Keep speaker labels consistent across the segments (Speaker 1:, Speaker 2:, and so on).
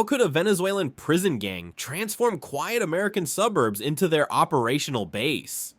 Speaker 1: How could a Venezuelan prison gang transform quiet American suburbs into their operational base?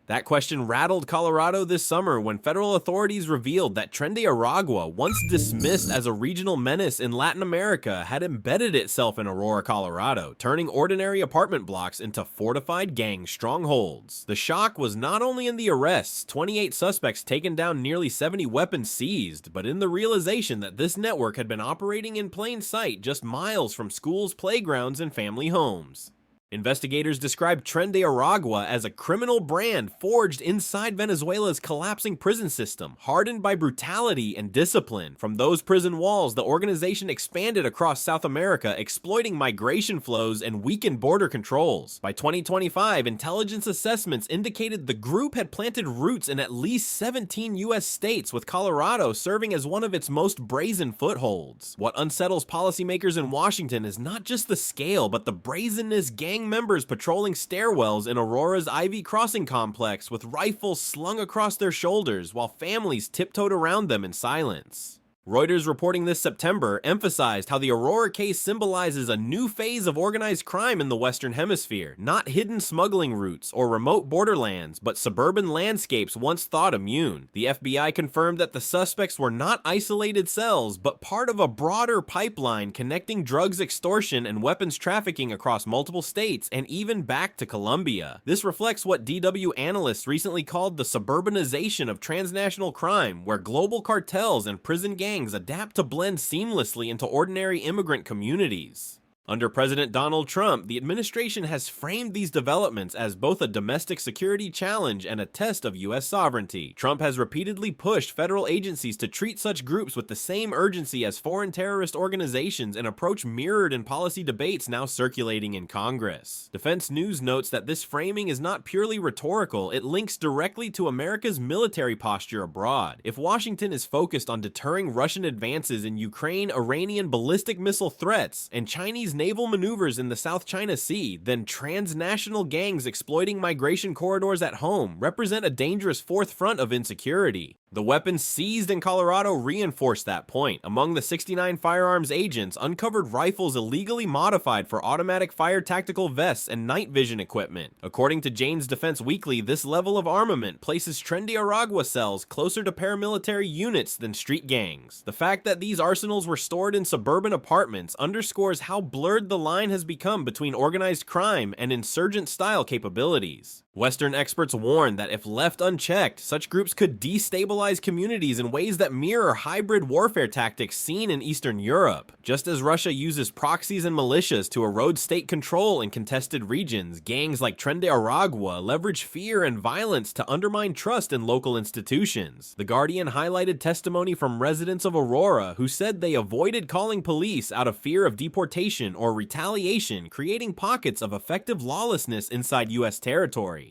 Speaker 1: That question rattled Colorado this summer when federal authorities revealed that Tren de Aragua, once dismissed as a regional menace in Latin America, had embedded itself in Aurora, Colorado, turning ordinary apartment blocks into fortified gang strongholds. The shock was not only in the arrests, 28 suspects taken down, nearly 70 weapons seized, but in the realization that this network had been operating in plain sight just miles from schools, playgrounds, and family homes. Investigators described Tren de Aragua as a criminal brand forged inside Venezuela's collapsing prison system, hardened by brutality and discipline. From those prison walls, the organization expanded across South America, exploiting migration flows and weakened border controls. By 2025, intelligence assessments indicated the group had planted roots in at least 17 U.S. states, with Colorado serving as one of its most brazen footholds. What unsettles policymakers in Washington is not just the scale, but the brazenness. Gang members patrolling stairwells in Aurora's Ivy Crossing complex with rifles slung across their shoulders while families tiptoed around them in silence. Reuters reporting this September emphasized how the Aurora case symbolizes a new phase of organized crime in the Western Hemisphere, not hidden smuggling routes or remote borderlands, but suburban landscapes once thought immune. The FBI confirmed that the suspects were not isolated cells, but part of a broader pipeline connecting drugs extortion and weapons trafficking across multiple states and even back to Colombia. This reflects what DW analysts recently called the suburbanization of transnational crime, where global cartels and prison gangs adapt to blend seamlessly into ordinary immigrant communities. Under President Donald Trump, the administration has framed these developments as both a domestic security challenge and a test of U.S. sovereignty. Trump has repeatedly pushed federal agencies to treat such groups with the same urgency as foreign terrorist organizations, an approach mirrored in policy debates now circulating in Congress. Defense News notes that this framing is not purely rhetorical, it links directly to America's military posture abroad. If Washington is focused on deterring Russian advances in Ukraine, Iranian ballistic missile threats, and Chinese naval maneuvers in the South China Sea, then transnational gangs exploiting migration corridors at home represent a dangerous fourth front of insecurity. The weapons seized in Colorado reinforced that point. Among the 69 firearms agents, uncovered rifles illegally modified for automatic fire tactical vests and night vision equipment. According to Jane's Defense Weekly, this level of armament places Tren de Aragua cells closer to paramilitary units than street gangs. The fact that these arsenals were stored in suburban apartments underscores how blurred the line has become between organized crime and insurgent-style capabilities. Western experts warn that if left unchecked, such groups could destabilize communities in ways that mirror hybrid warfare tactics seen in Eastern Europe. Just as Russia uses proxies and militias to erode state control in contested regions, gangs like Tren de Aragua leverage fear and violence to undermine trust in local institutions. The Guardian highlighted testimony from residents of Aurora who said they avoided calling police out of fear of deportation or retaliation, creating pockets of effective lawlessness inside U.S. territory.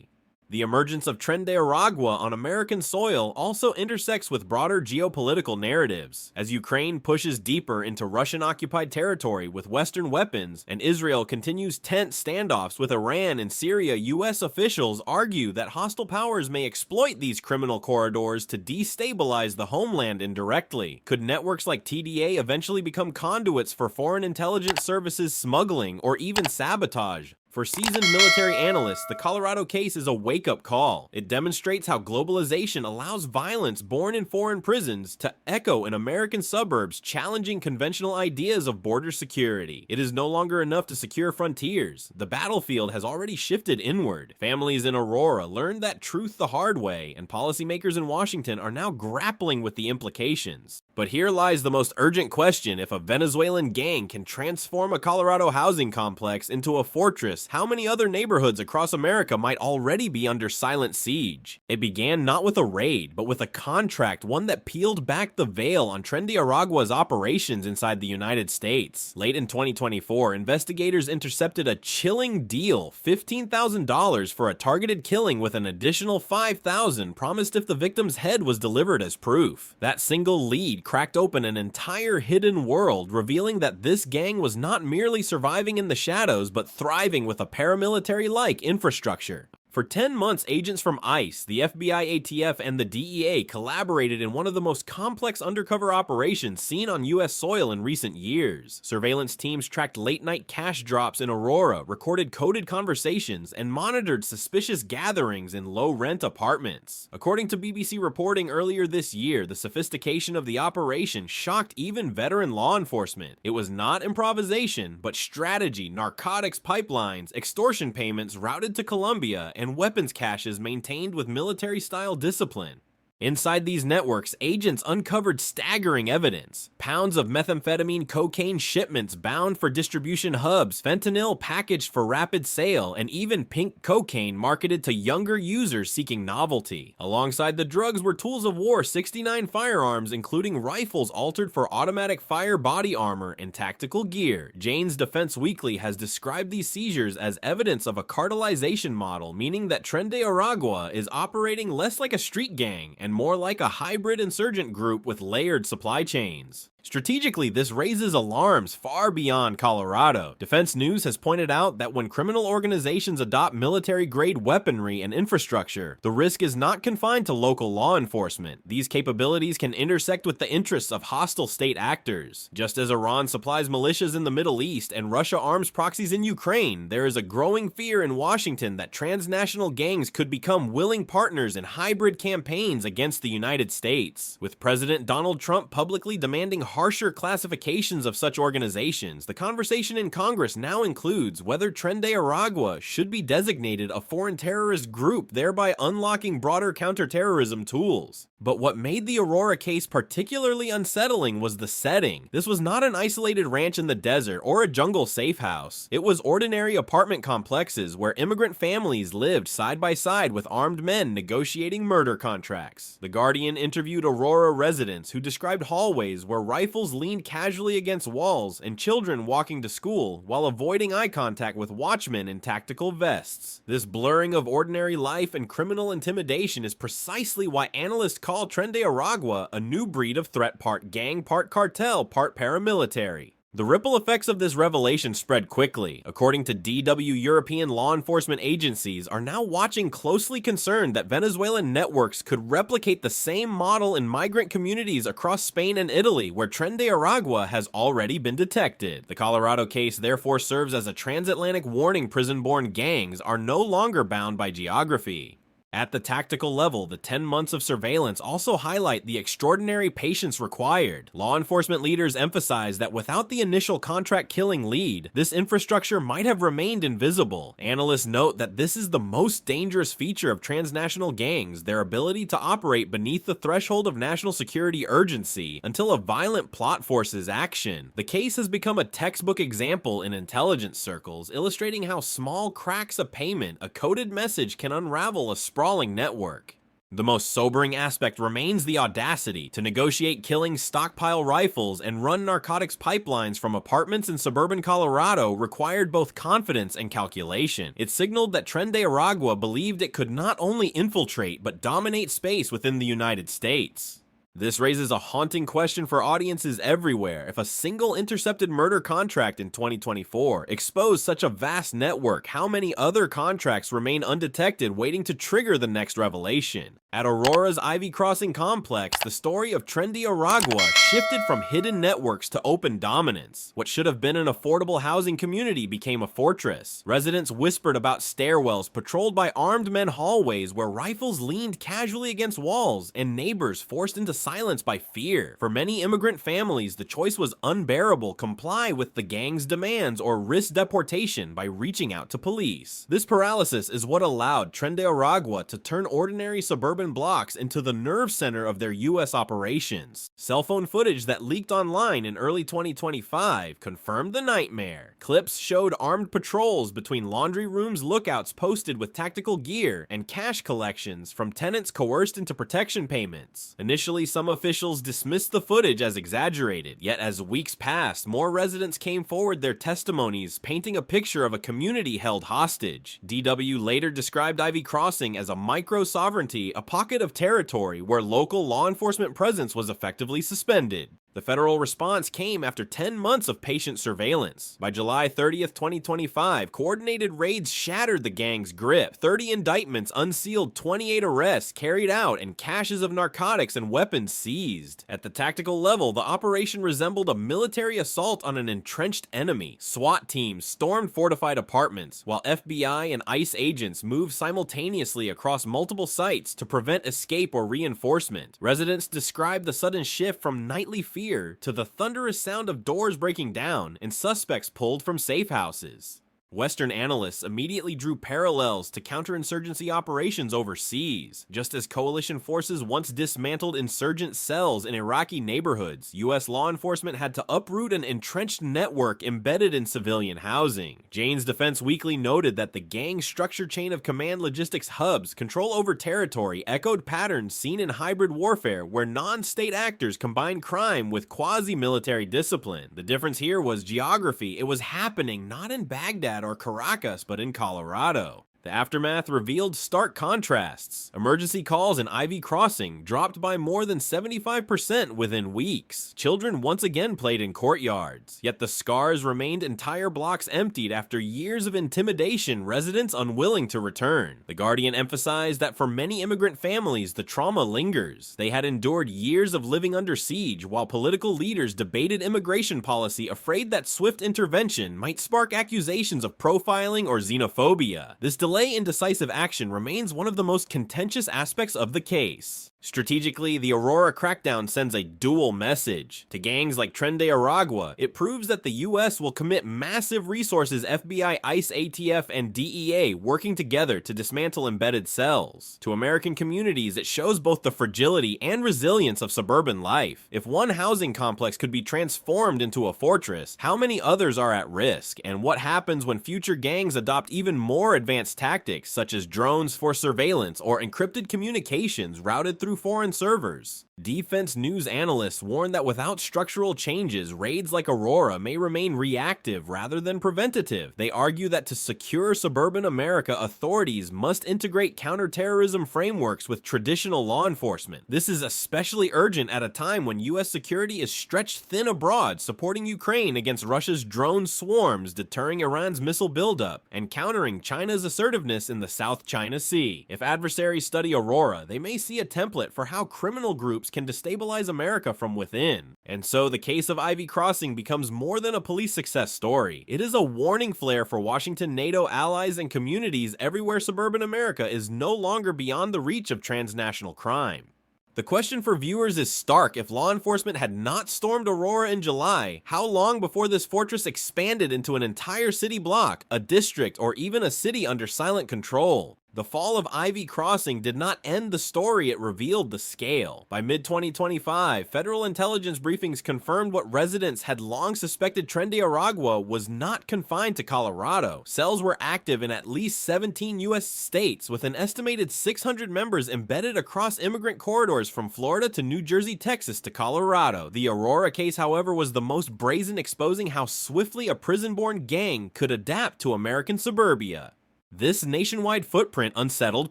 Speaker 1: The emergence of Tren de Aragua on American soil also intersects with broader geopolitical narratives. As Ukraine pushes deeper into Russian-occupied territory with Western weapons, and Israel continues tense standoffs with Iran and Syria, U.S. officials argue that hostile powers may exploit these criminal corridors to destabilize the homeland indirectly. Could networks like TDA eventually become conduits for foreign intelligence services smuggling or even sabotage? For seasoned military analysts, the Colorado case is a wake-up call. It demonstrates how globalization allows violence born in foreign prisons to echo in American suburbs, challenging conventional ideas of border security. It is no longer enough to secure frontiers. The battlefield has already shifted inward. Families in Aurora learned that truth the hard way, and policymakers in Washington are now grappling with the implications. But here lies the most urgent question: if a Venezuelan gang can transform a Colorado housing complex into a fortress, how many other neighborhoods across America might already be under silent siege? It began not with a raid, but with a contract, one that peeled back the veil on Tren de Aragua's operations inside the United States. Late in 2024, investigators intercepted a chilling deal: $15,000 for a targeted killing with an additional $5,000 promised if the victim's head was delivered as proof. That single lead cracked open an entire hidden world, revealing that this gang was not merely surviving in the shadows, but thriving with a paramilitary-like infrastructure. For 10 months, agents from ICE, the FBI ATF, and the DEA collaborated in one of the most complex undercover operations seen on U.S. soil in recent years. Surveillance teams tracked late-night cash drops in Aurora, recorded coded conversations, and monitored suspicious gatherings in low-rent apartments. According to BBC reporting earlier this year, the sophistication of the operation shocked even veteran law enforcement. It was not improvisation, but strategy, narcotics pipelines, extortion payments routed to Colombia, and weapons caches maintained with military-style discipline. Inside these networks, agents uncovered staggering evidence. Pounds of methamphetamine cocaine shipments bound for distribution hubs, fentanyl packaged for rapid sale, and even pink cocaine marketed to younger users seeking novelty. Alongside the drugs were tools of war, 69 firearms, including rifles altered for automatic fire body armor and tactical gear. Jane's Defense Weekly has described these seizures as evidence of a cartelization model, meaning that Tren de Aragua is operating less like a street gang and more like a hybrid insurgent group with layered supply chains. Strategically, this raises alarms far beyond Colorado. Defense News has pointed out that when criminal organizations adopt military-grade weaponry and infrastructure, the risk is not confined to local law enforcement. These capabilities can intersect with the interests of hostile state actors. Just as Iran supplies militias in the Middle East and Russia arms proxies in Ukraine, there is a growing fear in Washington that transnational gangs could become willing partners in hybrid campaigns against the United States. With President Donald Trump publicly demanding harsher classifications of such organizations, the conversation in Congress now includes whether Tren de Aragua should be designated a foreign terrorist group, thereby unlocking broader counterterrorism tools. But what made the Aurora case particularly unsettling was the setting. This was not an isolated ranch in the desert or a jungle safe house. It was ordinary apartment complexes where immigrant families lived side by side with armed men negotiating murder contracts. The Guardian interviewed Aurora residents who described hallways where rifles leaned casually against walls and children walking to school while avoiding eye contact with watchmen in tactical vests. This blurring of ordinary life and criminal intimidation is precisely why analysts call Tren de Aragua a new breed of threat, part gang, part cartel, part paramilitary. The ripple effects of this revelation spread quickly. According to DW, European law enforcement agencies are now watching closely, concerned that Venezuelan networks could replicate the same model in migrant communities across Spain and Italy, where Tren de Aragua has already been detected. The Colorado case therefore serves as a transatlantic warning: prison-born gangs are no longer bound by geography. At the tactical level, the 10 months of surveillance also highlight the extraordinary patience required. Law enforcement leaders emphasize that without the initial contract-killing lead, this infrastructure might have remained invisible. Analysts note that this is the most dangerous feature of transnational gangs, their ability to operate beneath the threshold of national security urgency until a violent plot forces action. The case has become a textbook example in intelligence circles, illustrating how small cracks of payment, a coded message, can unravel a sprawling network. The most sobering aspect remains the audacity to negotiate killing stockpile rifles and run narcotics pipelines from apartments in suburban Colorado required both confidence and calculation. It signaled that Tren de Aragua believed it could not only infiltrate but dominate space within the United States. This raises a haunting question for audiences everywhere. If a single intercepted murder contract in 2024 exposed such a vast network, how many other contracts remain undetected, waiting to trigger the next revelation? At Aurora's Ivy Crossing complex, the story of Tren de Aragua shifted from hidden networks to open dominance. What should have been an affordable housing community became a fortress. Residents whispered about stairwells patrolled by armed men, hallways where rifles leaned casually against walls, and neighbors forced into silence by fear. For many immigrant families, the choice was unbearable: comply with the gang's demands or risk deportation by reaching out to police. This paralysis is what allowed Tren de Aragua to turn ordinary suburban blocks into the nerve center of their U.S. operations. Cell phone footage that leaked online in early 2025 confirmed the nightmare. Clips showed armed patrols between laundry rooms, lookouts posted with tactical gear, and cash collections from tenants coerced into protection payments. Initially, some officials dismissed the footage as exaggerated, yet as weeks passed, more residents came forward their testimonies, painting a picture of a community held hostage. DW later described Ivy Crossing as a micro-sovereignty, a pocket of territory where local law enforcement presence was effectively suspended. The federal response came after 10 months of patient surveillance. By July 30th, 2025, coordinated raids shattered the gang's grip. 30 indictments unsealed, 28 arrests carried out, and caches of narcotics and weapons seized. At the tactical level, the operation resembled a military assault on an entrenched enemy. SWAT teams stormed fortified apartments, while FBI and ICE agents moved simultaneously across multiple sites to prevent escape or reinforcement. Residents described the sudden shift from nightly fear to the thunderous sound of doors breaking down and suspects pulled from safe houses. Western analysts immediately drew parallels to counterinsurgency operations overseas. Just as coalition forces once dismantled insurgent cells in Iraqi neighborhoods, U.S. law enforcement had to uproot an entrenched network embedded in civilian housing. Jane's Defense Weekly noted that the gang's structured chain of command logistics hubs, control over territory, echoed patterns seen in hybrid warfare where non-state actors combined crime with quasi-military discipline. The difference here was geography. It was happening not in Baghdad or Caracas, but in Colorado. The aftermath revealed stark contrasts. Emergency calls in Ivy Crossing dropped by more than 75% within weeks. Children once again played in courtyards. Yet the scars remained, entire blocks emptied after years of intimidation, residents unwilling to return. The Guardian emphasized that for many immigrant families, the trauma lingers. They had endured years of living under siege while political leaders debated immigration policy, afraid that swift intervention might spark accusations of profiling or xenophobia. This delay in decisive action remains one of the most contentious aspects of the case. Strategically, the Aurora crackdown sends a dual message. To gangs like Tren de Aragua, it proves that the US will commit massive resources, FBI, ICE, ATF, and DEA working together to dismantle embedded cells. To American communities, it shows both the fragility and resilience of suburban life. If one housing complex could be transformed into a fortress, how many others are at risk? And what happens when future gangs adopt even more advanced tactics, such as drones for surveillance or encrypted communications routed through foreign servers? Defense news analysts warn that without structural changes, raids like Aurora may remain reactive rather than preventative. They argue that to secure suburban America, authorities must integrate counterterrorism frameworks with traditional law enforcement. This is especially urgent at a time when U.S. security is stretched thin abroad, supporting Ukraine against Russia's drone swarms, deterring Iran's missile buildup, and countering China's assertiveness in the South China Sea. If adversaries study Aurora, they may see a template for how criminal groups can destabilize America from within. And so the case of Ivy Crossing becomes more than a police success story. It is a warning flare for Washington, NATO allies, and communities everywhere suburban America is no longer beyond the reach of transnational crime. The question for viewers is stark. If law enforcement had not stormed Aurora in July, how long before this fortress expanded into an entire city block, a district, or even a city under silent control? The fall of Ivy Crossing did not end the story, it revealed the scale. By mid-2025, federal intelligence briefings confirmed what residents had long suspected. Tren de Aragua was not confined to Colorado. Cells were active in at least 17 U.S. states, with an estimated 600 members embedded across immigrant corridors from Florida to New Jersey, Texas to Colorado. The Aurora case, however, was the most brazen, exposing how swiftly a prison-born gang could adapt to American suburbia. This nationwide footprint unsettled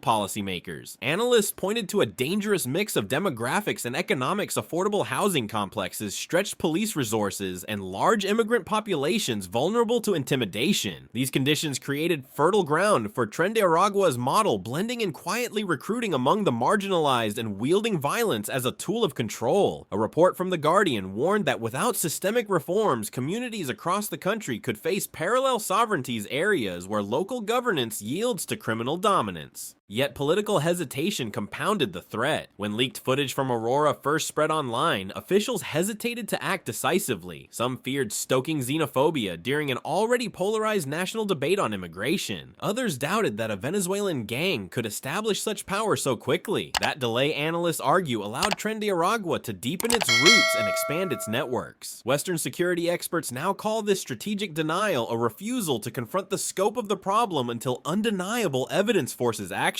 Speaker 1: policymakers. Analysts pointed to a dangerous mix of demographics and economics. Affordable housing complexes, stretched police resources, and large immigrant populations vulnerable to intimidation. These conditions created fertile ground for Tren de Aragua's model, blending and quietly recruiting among the marginalized and wielding violence as a tool of control. A report from The Guardian warned that without systemic reforms, communities across the country could face parallel sovereignties, areas where local governance yields to criminal dominance. Yet political hesitation compounded the threat. When leaked footage from Aurora first spread online, officials hesitated to act decisively. Some feared stoking xenophobia during an already polarized national debate on immigration. Others doubted that a Venezuelan gang could establish such power so quickly. That delay, analysts argue, allowed Tren de Aragua to deepen its roots and expand its networks. Western security experts now call this strategic denial, a refusal to confront the scope of the problem until undeniable evidence forces action.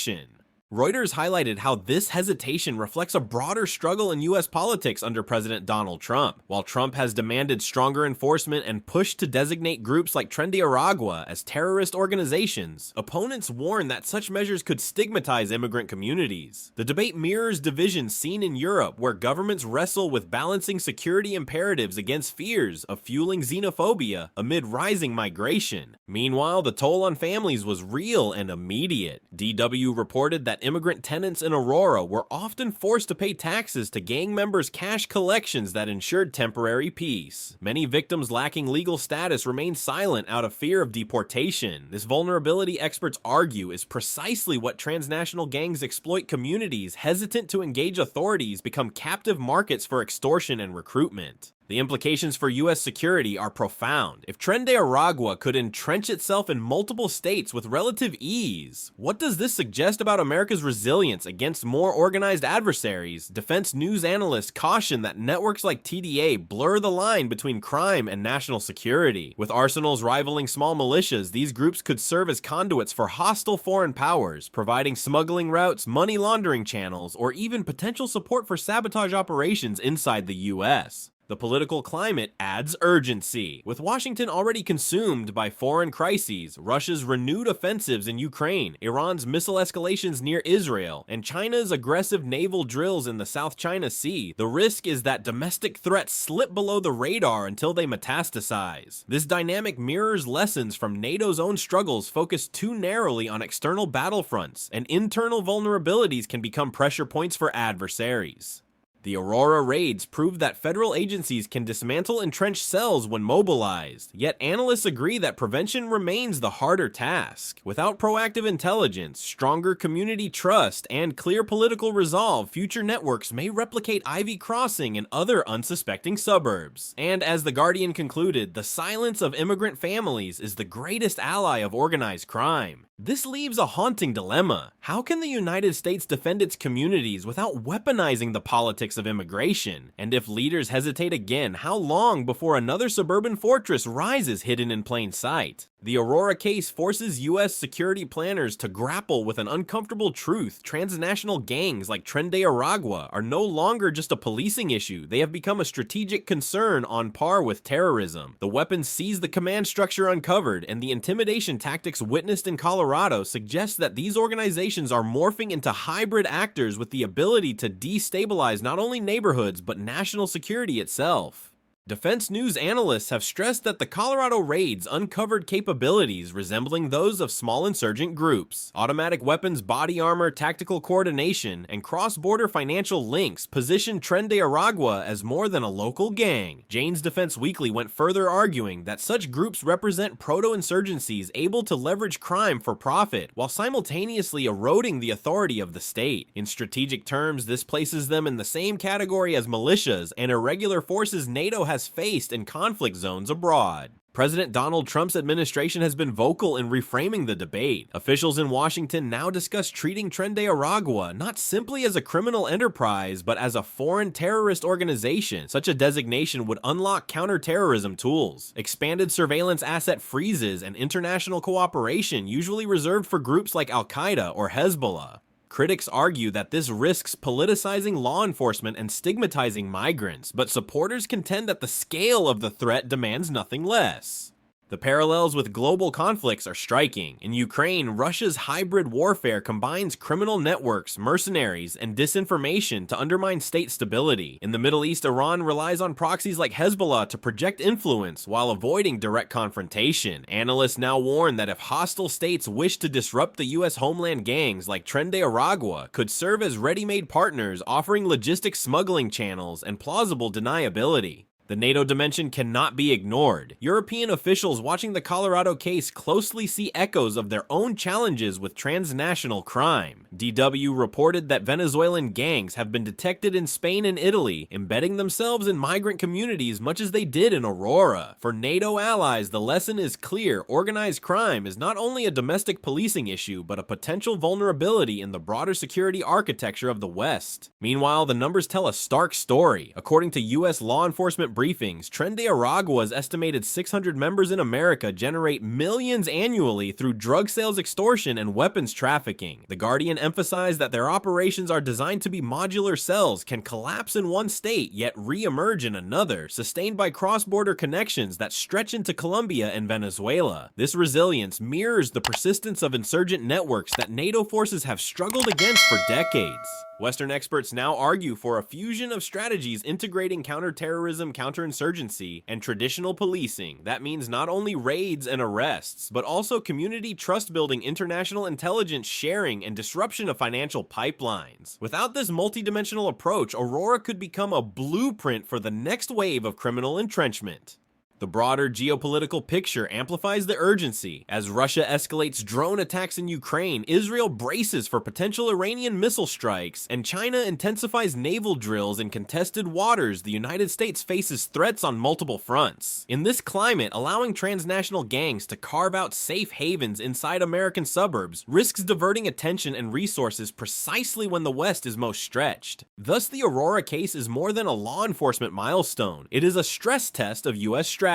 Speaker 1: Reuters highlighted how this hesitation reflects a broader struggle in U.S. politics under President Donald Trump. While Trump has demanded stronger enforcement and pushed to designate groups like Tren de Aragua as terrorist organizations, opponents warn that such measures could stigmatize immigrant communities. The debate mirrors divisions seen in Europe, where governments wrestle with balancing security imperatives against fears of fueling xenophobia amid rising migration. Meanwhile, the toll on families was real and immediate. DW reported that immigrant tenants in Aurora were often forced to pay taxes to gang members' cash collections that ensured temporary peace. Many victims lacking legal status remained silent out of fear of deportation. This vulnerability, experts argue, is precisely what transnational gangs exploit. Communities hesitant to engage authorities become captive markets for extortion and recruitment. The implications for U.S. security are profound. If Tren de Aragua could entrench itself in multiple states with relative ease, what does this suggest about America's resilience against more organized adversaries? Defense news analysts caution that networks like TDA blur the line between crime and national security. With arsenals rivaling small militias, these groups could serve as conduits for hostile foreign powers, providing smuggling routes, money laundering channels, or even potential support for sabotage operations inside the U.S. The political climate adds urgency. With Washington already consumed by foreign crises, Russia's renewed offensives in Ukraine, Iran's missile escalations near Israel, and China's aggressive naval drills in the South China Sea, the risk is that domestic threats slip below the radar until they metastasize. This dynamic mirrors lessons from NATO's own struggles focused too narrowly on external battlefronts, and internal vulnerabilities can become pressure points for adversaries. The Aurora raids proved that federal agencies can dismantle entrenched cells when mobilized, yet analysts agree that prevention remains the harder task. Without proactive intelligence, stronger community trust, and clear political resolve, future networks may replicate Ivy Crossing and other unsuspecting suburbs. And as The Guardian concluded, the silence of immigrant families is the greatest ally of organized crime. This leaves a haunting dilemma. How can the United States defend its communities without weaponizing the politics of immigration? And if leaders hesitate again, how long before another suburban fortress rises hidden in plain sight? The Aurora case forces U.S. security planners to grapple with an uncomfortable truth. Transnational gangs like Tren de Aragua are no longer just a policing issue. They have become a strategic concern on par with terrorism. The weapons seized, the command structure uncovered, and the intimidation tactics witnessed in Colorado suggest that these organizations are morphing into hybrid actors with the ability to destabilize not only neighborhoods but national security itself. Defense news analysts have stressed that the Colorado raids uncovered capabilities resembling those of small insurgent groups. Automatic weapons, body armor, tactical coordination, and cross-border financial links positioned Tren de Aragua as more than a local gang. Jane's Defense Weekly went further, arguing that such groups represent proto-insurgencies able to leverage crime for profit, while simultaneously eroding the authority of the state. In strategic terms, this places them in the same category as militias and irregular forces NATO has faced in conflict zones abroad. President Donald Trump's administration has been vocal in reframing the debate. Officials in Washington now discuss treating Tren de Aragua not simply as a criminal enterprise, but as a foreign terrorist organization. Such a designation would unlock counterterrorism tools, expanded surveillance asset freezes, and international cooperation usually reserved for groups like Al-Qaeda or Hezbollah. Critics argue that this risks politicizing law enforcement and stigmatizing migrants, but supporters contend that the scale of the threat demands nothing less. The parallels with global conflicts are striking. In Ukraine, Russia's hybrid warfare combines criminal networks, mercenaries, and disinformation to undermine state stability. In the Middle East, Iran relies on proxies like Hezbollah to project influence while avoiding direct confrontation. Analysts now warn that if hostile states wish to disrupt the U.S. homeland, gangs like Tren de Aragua could serve as ready-made partners, offering logistic smuggling channels and plausible deniability. The NATO dimension cannot be ignored. European officials watching the Colorado case closely see echoes of their own challenges with transnational crime. DW reported that Venezuelan gangs have been detected in Spain and Italy, embedding themselves in migrant communities much as they did in Aurora. For NATO allies, the lesson is clear. Organized crime is not only a domestic policing issue, but a potential vulnerability in the broader security architecture of the West. Meanwhile, the numbers tell a stark story. According to U.S. law enforcement briefings, Tren de Aragua's estimated 600 members in America generate millions annually through drug sales, extortion, and weapons trafficking. The Guardian emphasized that their operations are designed to be modular cells, can collapse in one state yet re-emerge in another, sustained by cross-border connections that stretch into Colombia and Venezuela. This resilience mirrors the persistence of insurgent networks that NATO forces have struggled against for decades. Western experts now argue for a fusion of strategies integrating counterterrorism, counterinsurgency, and traditional policing. That means not only raids and arrests, but also community trust-building, international intelligence sharing, and disruption of financial pipelines. Without this multidimensional approach, Aurora could become a blueprint for the next wave of criminal entrenchment. The broader geopolitical picture amplifies the urgency. As Russia escalates drone attacks in Ukraine, Israel braces for potential Iranian missile strikes, and China intensifies naval drills in contested waters, the United States faces threats on multiple fronts. In this climate, allowing transnational gangs to carve out safe havens inside American suburbs risks diverting attention and resources precisely when the West is most stretched. Thus, the Aurora case is more than a law enforcement milestone. It is a stress test of U.S. strategy.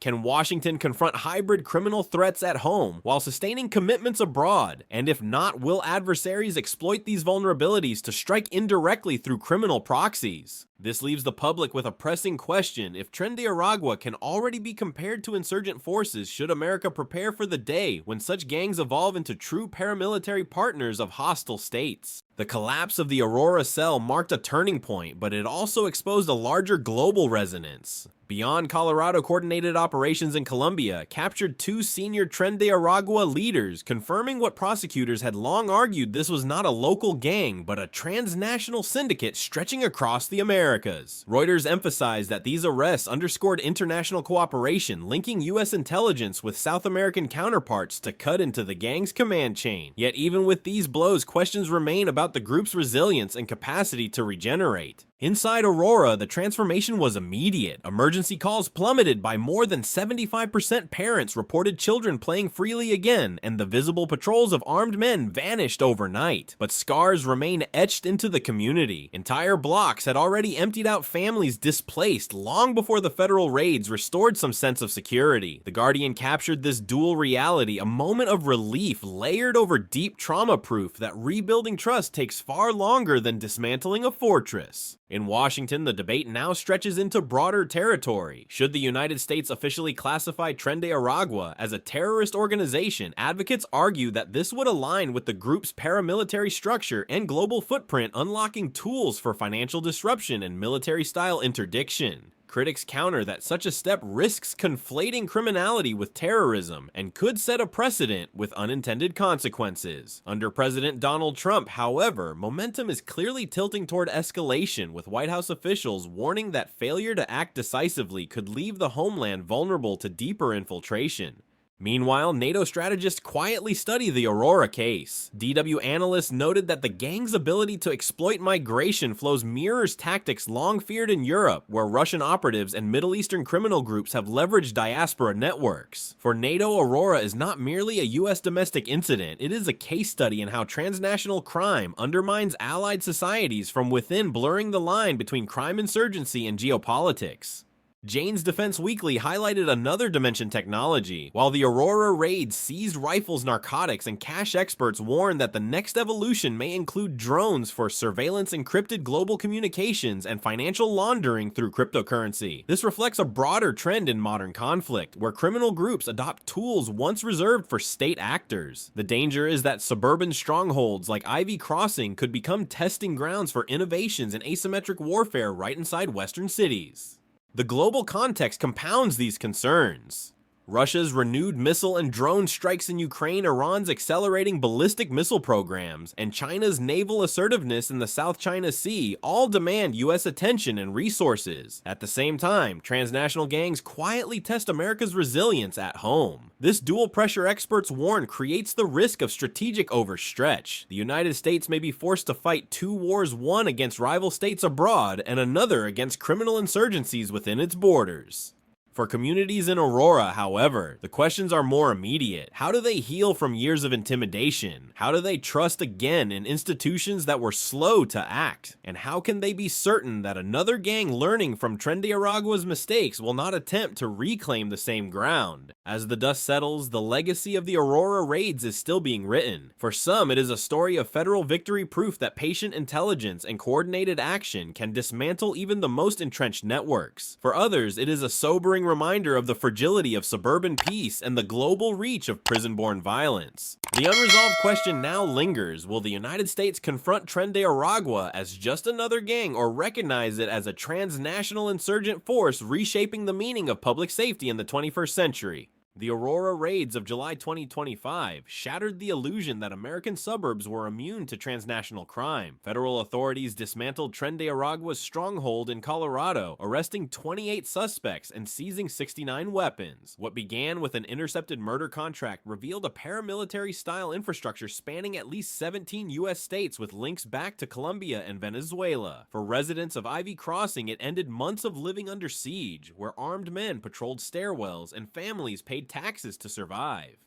Speaker 1: Can Washington confront hybrid criminal threats at home while sustaining commitments abroad? And if not, will adversaries exploit these vulnerabilities to strike indirectly through criminal proxies? This leaves the public with a pressing question. If Tren de Aragua can already be compared to insurgent forces, should America prepare for the day when such gangs evolve into true paramilitary partners of hostile states? The collapse of the Aurora cell marked a turning point, but it also exposed a larger global resonance. Beyond Colorado, coordinated operations in Colombia captured 2 senior Tren de Aragua leaders, confirming what prosecutors had long argued: this was not a local gang, but a transnational syndicate stretching across the Americas. Reuters emphasized that these arrests underscored international cooperation, linking U.S. intelligence with South American counterparts to cut into the gang's command chain. Yet even with these blows, questions remain about the group's resilience and capacity to regenerate. Inside Aurora, the transformation was immediate. Emergency calls plummeted by more than 75%. Parents reported children playing freely again, and the visible patrols of armed men vanished overnight. But scars remain etched into the community. Entire blocks had already emptied out, families displaced long before the federal raids restored some sense of security. The Guardian captured this dual reality, a moment of relief layered over deep trauma, proof that rebuilding trust takes far longer than dismantling a fortress. In Washington, the debate now stretches into broader territory. Should the United States officially classify Tren de Aragua as a terrorist organization? Advocates argue that this would align with the group's paramilitary structure and global footprint, unlocking tools for financial disruption and military-style interdiction. Critics counter that such a step risks conflating criminality with terrorism and could set a precedent with unintended consequences. Under President Donald Trump, however, momentum is clearly tilting toward escalation, with White House officials warning that failure to act decisively could leave the homeland vulnerable to deeper infiltration. Meanwhile, NATO strategists quietly study the Aurora case. DW analysts noted that the gang's ability to exploit migration flows mirrors tactics long feared in Europe, where Russian operatives and Middle Eastern criminal groups have leveraged diaspora networks. For NATO, Aurora is not merely a U.S. domestic incident, it is a case study in how transnational crime undermines allied societies from within, blurring the line between crime, insurgency, and geopolitics. Jane's Defense Weekly highlighted another dimension: technology. While the Aurora raids seized rifles, narcotics, and cash, experts warn that the next evolution may include drones for surveillance, encrypted global communications, and financial laundering through cryptocurrency. This reflects a broader trend in modern conflict, where criminal groups adopt tools once reserved for state actors. The danger is that suburban strongholds like Ivy Crossing could become testing grounds for innovations in asymmetric warfare right inside Western cities. The global context compounds these concerns. Russia's renewed missile and drone strikes in Ukraine, Iran's accelerating ballistic missile programs, and China's naval assertiveness in the South China Sea all demand U.S. attention and resources. At the same time, transnational gangs quietly test America's resilience at home. This dual pressure, experts warn, creates the risk of strategic overstretch. The United States may be forced to fight 2 wars, one against rival states abroad and another against criminal insurgencies within its borders. For communities in Aurora, however, the questions are more immediate. How do they heal from years of intimidation? How do they trust again in institutions that were slow to act? And how can they be certain that another gang learning from Tren de Aragua's mistakes will not attempt to reclaim the same ground? As the dust settles, the legacy of the Aurora raids is still being written. For some, it is a story of federal victory, proof that patient intelligence and coordinated action can dismantle even the most entrenched networks. For others, it is a sobering reminder of the fragility of suburban peace and the global reach of prison-born violence. The unresolved question now lingers: will the United States confront Tren de Aragua as just another gang, or recognize it as a transnational insurgent force reshaping the meaning of public safety in the 21st century? The Aurora raids of July 2025 shattered the illusion that American suburbs were immune to transnational crime. Federal authorities dismantled Tren de Aragua's stronghold in Colorado, arresting 28 suspects and seizing 69 weapons. What began with an intercepted murder contract revealed a paramilitary-style infrastructure spanning at least 17 U.S. states with links back to Colombia and Venezuela. For residents of Ivy Crossing, it ended months of living under siege, where armed men patrolled stairwells and families paid taxes to survive.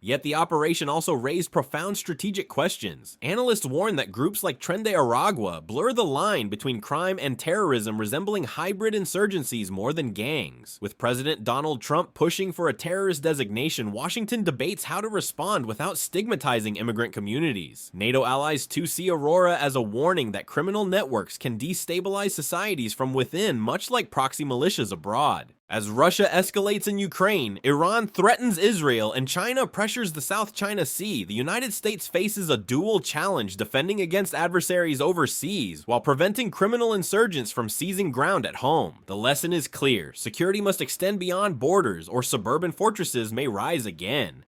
Speaker 1: Yet the operation also raised profound strategic questions. Analysts warn that groups like Tren de Aragua blur the line between crime and terrorism, resembling hybrid insurgencies more than gangs. With President Donald Trump pushing for a terrorist designation, Washington debates how to respond without stigmatizing immigrant communities. NATO allies too see Aurora as a warning that criminal networks can destabilize societies from within, much like proxy militias abroad. As Russia escalates in Ukraine, Iran threatens Israel, and China pressures the South China Sea, the United States faces a dual challenge, defending against adversaries overseas while preventing criminal insurgents from seizing ground at home. The lesson is clear: security must extend beyond borders, or suburban fortresses may rise again.